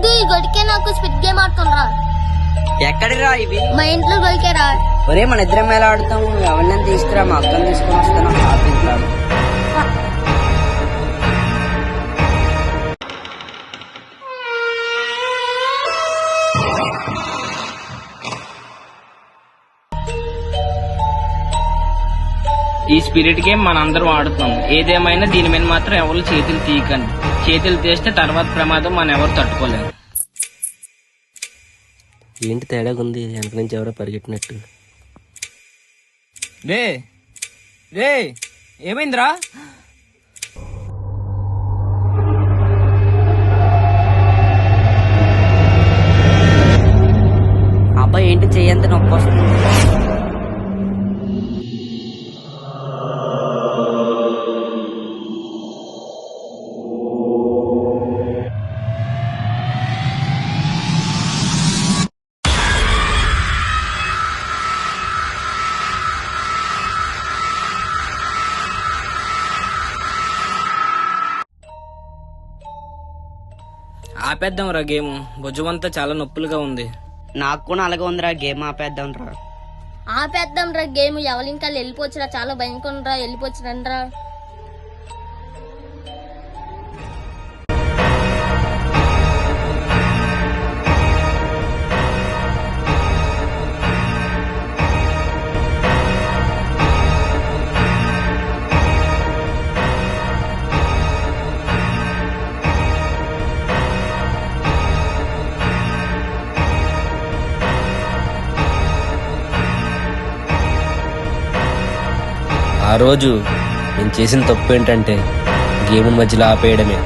సిద్ధు ఈ గొడికే నాకు స్పిడ్ గేమ్ ఆడుతుండ్రా. ఎక్కడిరా ఇవి? మా ఇంట్లో గొలికేరా. ఒరే మన ఇద్దరం ఎలా ఆడుతాము? ఎవరిని తీసుకురా, మా అక్కని తీసుకొని వస్తాను. ఈ స్పిరిట్ గేమ్ మనందరం ఆడుతాం. ఏదేమైనా దీని మీద మాత్రం ఎవరు చేతులు తీయకండి. చేతులు తీస్తే తర్వాత ప్రమాదం మనం ఎవరు తట్టుకోలేము. ఏంటి తేడాగా ఉంది? వెనక నుంచి ఎవరో పరిగెట్టినట్టు. రే రే ఏమైందిరా? అబ్బాయి ఏంటి చెయ్యంత నొప్పి వస్తుంది? ఆపేద్దాం రా గేమ్. భుజమంతా చాలా నొప్పులుగా ఉంది. నాకు కూడా అలాగే ఉందిరా. గేమ్ ఆపేద్దాం రా. ఆపేద్దాం రా గేమ్. ఎవరింకా వెళ్ళిపోవచ్చురా. చాలా భయంకరంరా. వెళ్ళిపోవచ్చు రండ్రా. ఆ రోజు నేను చేసిన తప్పు ఏంటంటే గేమ్ మధ్యలో ఆపేయడమే.